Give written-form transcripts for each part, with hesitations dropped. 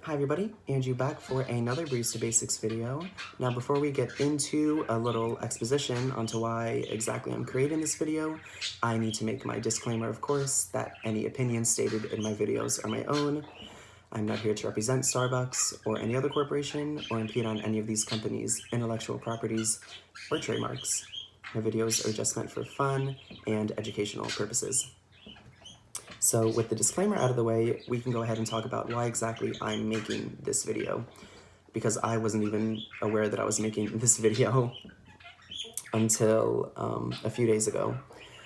Hi everybody, Andrew back for another Barista Basics video. Now before we get into a little exposition onto why exactly I'm creating this video, I need to make my disclaimer, of course, that any opinions stated in my videos are my own. I'm not here to represent Starbucks or any other corporation or impede on any of these companies' intellectual properties or trademarks. My videos are just meant for fun and educational purposes. So with the disclaimer out of the way, we can go ahead and talk about why exactly I'm making this video, because I wasn't even aware that I was making this video until a few days ago.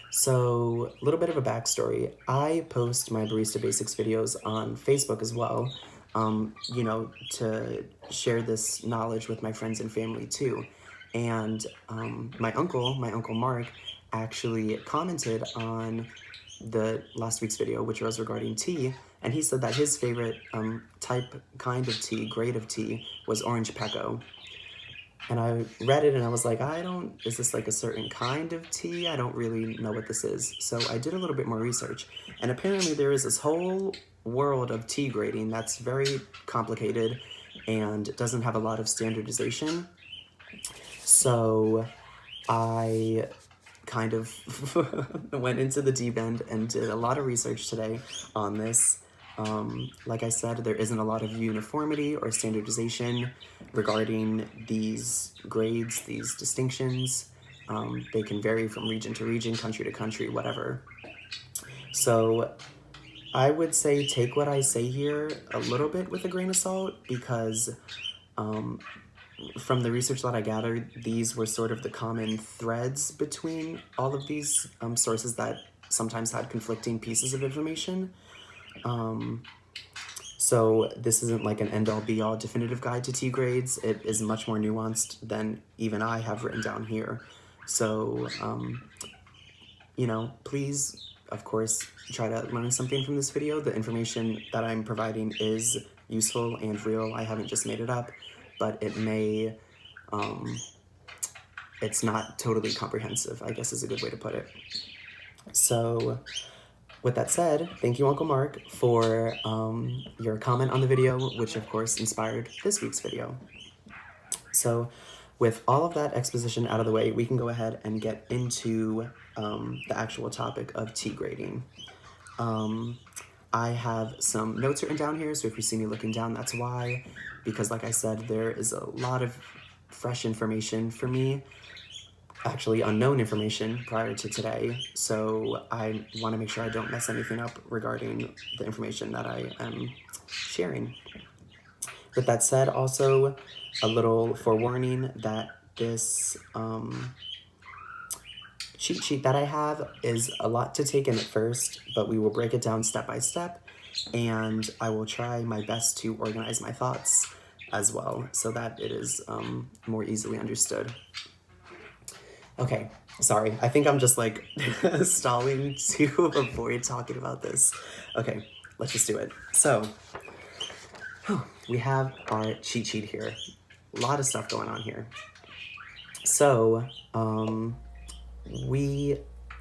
So a little bit of a backstory. I post my Barista Basics videos on Facebook as well, to share this knowledge with my friends and family too. And my uncle Mark, actually commented on the last week's video, which was regarding tea, and he said that his favorite kind of tea, grade of tea, was orange pekoe. And I read it and I was like, is this like a certain kind of tea? I don't really know what this is. So I did a little bit more research, and apparently there is this whole world of tea grading that's very complicated and doesn't have a lot of standardization. So I kind of went into the deep end and did a lot of research today on this. Like I said, there isn't a lot of uniformity or standardization regarding these grades, these distinctions. They can vary from region to region, country to country, whatever. So I would say take what I say here a little bit with a grain of salt, because from the research that I gathered, these were sort of the common threads between all of these sources that sometimes had conflicting pieces of information. So this isn't like an end-all be-all definitive guide to tea grades. It is much more nuanced than even I have written down here. So, please, of course, try to learn something from this video. The information that I'm providing is useful and real. I haven't just made it up, but it may, it's not totally comprehensive, I guess is a good way to put it. So with that said, thank you, Uncle Mark, for your comment on the video, which of course inspired this week's video. So with all of that exposition out of the way, we can go ahead and get into the actual topic of tea grading. I have some notes written down here, so if you see me looking down, that's why, because like I said, there is a lot of fresh information for me, actually unknown information prior to today, so I want to make sure I don't mess anything up regarding the information that I am sharing. With that said, also a little forewarning that this cheat sheet that I have is a lot to take in at first, but we will break it down step by step, and I will try my best to organize my thoughts as well so that it is more easily understood. Okay, sorry, I think I'm just like stalling to avoid talking about this. Okay, let's just do it. So, we have our cheat sheet here. A lot of stuff going on here. So,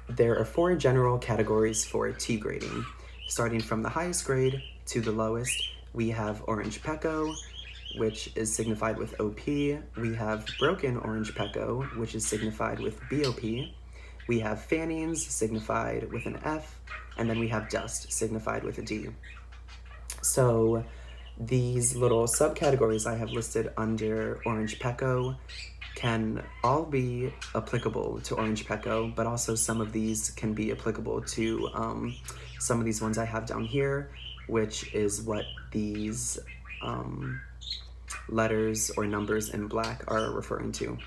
there are 4 general categories for tea grading. Starting from the highest grade to the lowest, we have orange pekoe, which is signified with OP. We have broken orange pekoe, which is signified with BOP. We have fannings, signified with an F, and then we have dust, signified with a D. So these little subcategories I have listed under orange pekoe can all be applicable to orange pekoe, but also some of these can be applicable to some of these ones I have down here, which is what these letters or numbers in black are referring to.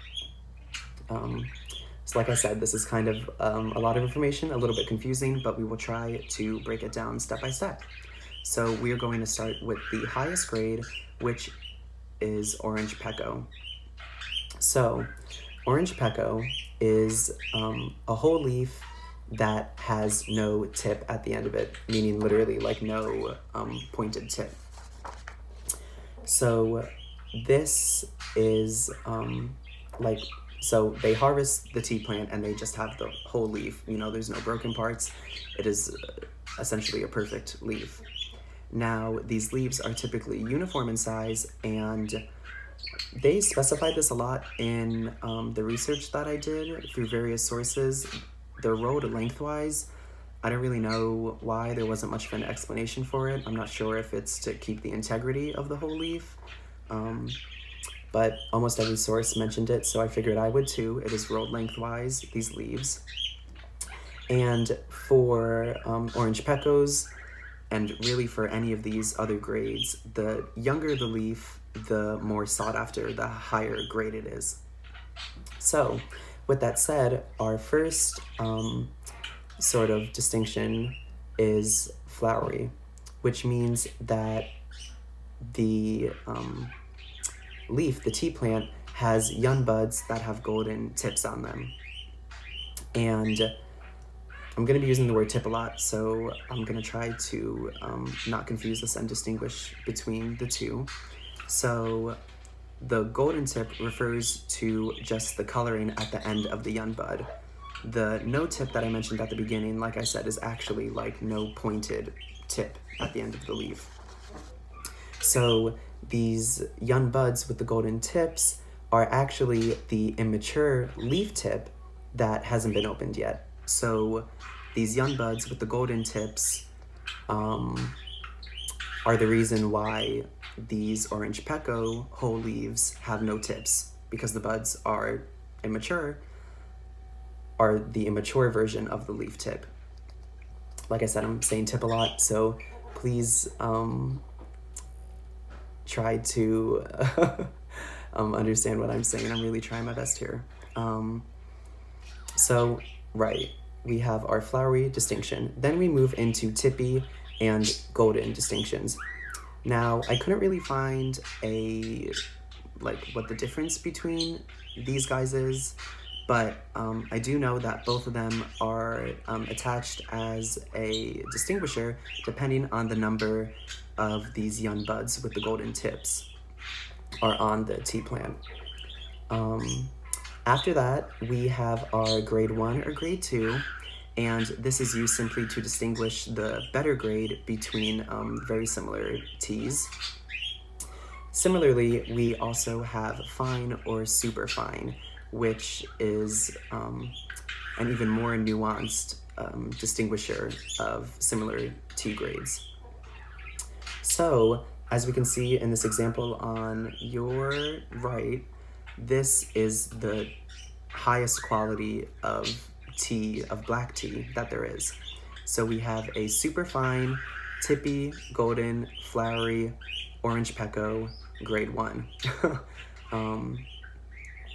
So like I said, this is kind of a lot of information, a little bit confusing, but we will try to break it down step by step. So we are going to start with the highest grade, which is orange pekoe. So orange pekoe is a whole leaf that has no tip at the end of it, meaning literally like no pointed tip. So this is so they harvest the tea plant and they just have the whole leaf, there's no broken parts. It is essentially a perfect leaf. Now, these leaves are typically uniform in size, and they specified this a lot in the research that I did through various sources. They're rolled lengthwise. I don't really know why. There wasn't much of an explanation for it. I'm not sure if it's to keep the integrity of the whole leaf, but almost every source mentioned it, so I figured I would too. It is rolled lengthwise, these leaves. And for orange pecos, and really for any of these other grades, the younger the leaf, the more sought after, the higher grade it is. So, with that said, our first sort of distinction is flowery, which means that the leaf, the tea plant, has young buds that have golden tips on them. And I'm going to be using the word tip a lot, so I'm going to try to not confuse this and distinguish between the two. So the golden tip refers to just the coloring at the end of the young bud. The no tip that I mentioned at the beginning, like I said, is actually like no pointed tip at the end of the leaf. So these young buds with the golden tips are actually the immature leaf tip that hasn't been opened yet. So these young buds with the golden tips are the reason why these orange peco whole leaves have no tips, because the buds are immature, are the immature version of the leaf tip. Like I said, I'm saying tip a lot, so please try to understand what I'm saying. I'm really trying my best here. So, right, we have our flowery distinction. Then we move into tippy and golden distinctions. Now, I couldn't really find what the difference between these guys is, but I do know that both of them are attached as a distinguisher depending on the number of these young buds with the golden tips are on the tea plant. After that, we have our grade 1 or grade 2, and this is used simply to distinguish the better grade between very similar teas. Similarly, we also have fine or superfine, which is an even more nuanced distinguisher of similar tea grades. So, as we can see in this example on your right, this is the highest quality of tea, of black tea, that there is. So we have a superfine, tippy, golden, flowery, orange peco, grade 1.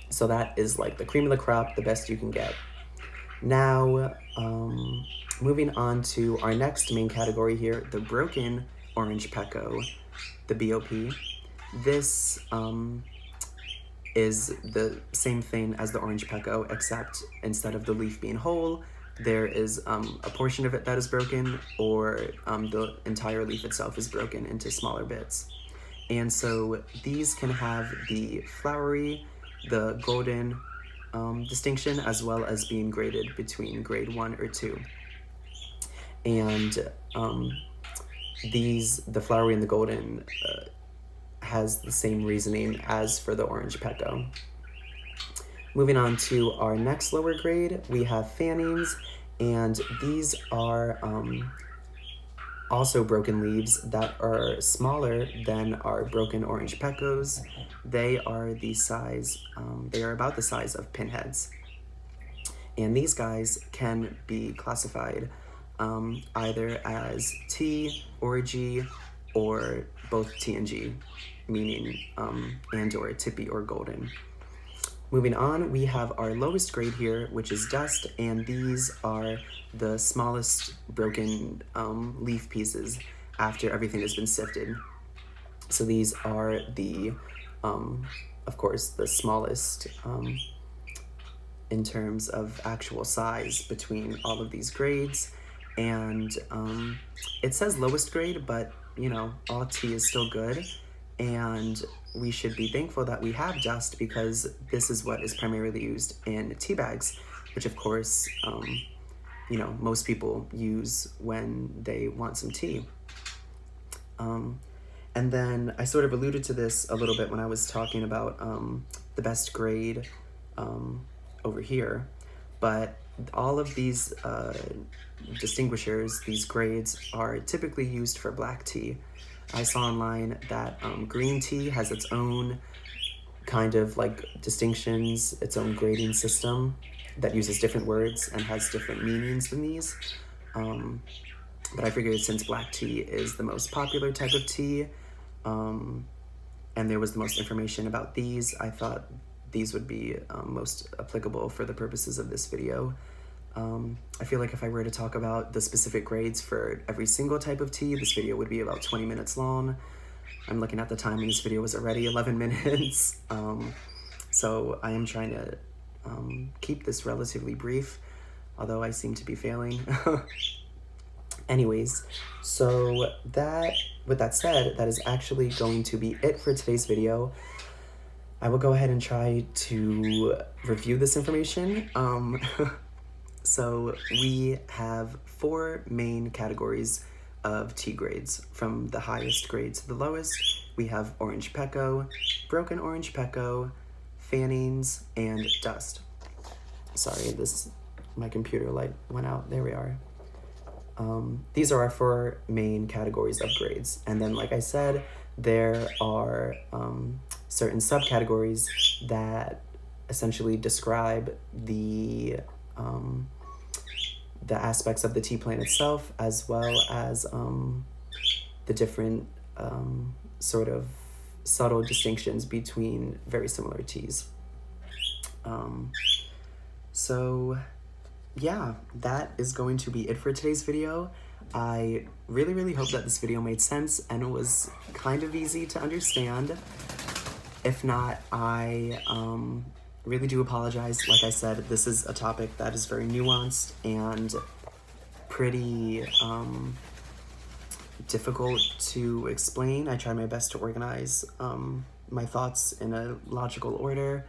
So that is like the cream of the crop, the best you can get. Now, moving on to our next main category here, the broken orange peco, the BOP. This is the same thing as the orange peco, except instead of the leaf being whole, there is a portion of it that is broken, or the entire leaf itself is broken into smaller bits. And so these can have the flowery, the golden distinction, as well as being graded between grade 1 or 2. And the flowery and the golden has the same reasoning as for the orange peco. Moving on to our next lower grade, we have fannings, and these are also broken leaves that are smaller than our broken orange pecos. They are the size, they are about the size of pinheads. And these guys can be classified either as T or G, or both T and G, meaning and or tippy or golden. Moving on, we have our lowest grade here, which is dust, and these are the smallest broken leaf pieces after everything has been sifted. So these are the, of course, the smallest in terms of actual size between all of these grades. And it says lowest grade, but you know, all tea is still good, and we should be thankful that we have dust, because this is what is primarily used in tea bags, which of course, you know, most people use when they want some tea. And then I sort of alluded to this a little bit when I was talking about the best grade over here, but all of these distinguishers, these grades, are typically used for black tea. I saw online that green tea has its own kind of like distinctions, its own grading system that uses different words and has different meanings than these. But I figured since black tea is the most popular type of tea, and there was the most information about these, I thought these would be most applicable for the purposes of this video. I feel like if I were to talk about the specific grades for every single type of tea, this video would be about 20 minutes long. I'm looking at the time and this video was already 11 minutes. So I am trying to keep this relatively brief, although I seem to be failing. Anyways, so with that said, that is actually going to be it for today's video. I will go ahead and try to review this information. So we have 4 main categories of tea grades, from the highest grade to the lowest. We have orange pekoe, broken orange pekoe, fannings, and dust. Sorry, my computer light went out. There we are. These are our 4 main categories of grades. And then, like I said, there are certain subcategories that essentially describe the aspects of the tea plant itself, as well as the different sort of subtle distinctions between very similar teas. So yeah, that is going to be it for today's video. I really hope that this video made sense and it was kind of easy to understand. If not, I really do apologize. Like I said, this is a topic that is very nuanced and pretty difficult to explain. I try my best to organize my thoughts in a logical order.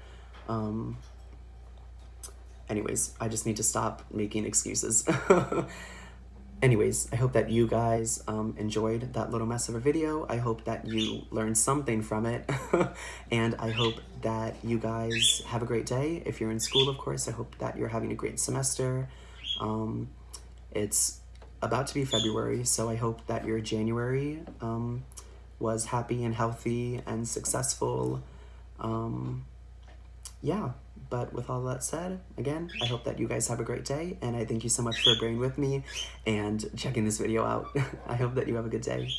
Anyways, I just need to stop making excuses. Anyways, I hope that you guys enjoyed that little mess of a video. I hope that you learned something from it. And I hope that you guys have a great day. If you're in school, of course, I hope that you're having a great semester. It's about to be February, so I hope that your January was happy and healthy and successful. Yeah. But with all that said, again, I hope that you guys have a great day, and I thank you so much for bearing with me and checking this video out. I hope that you have a good day.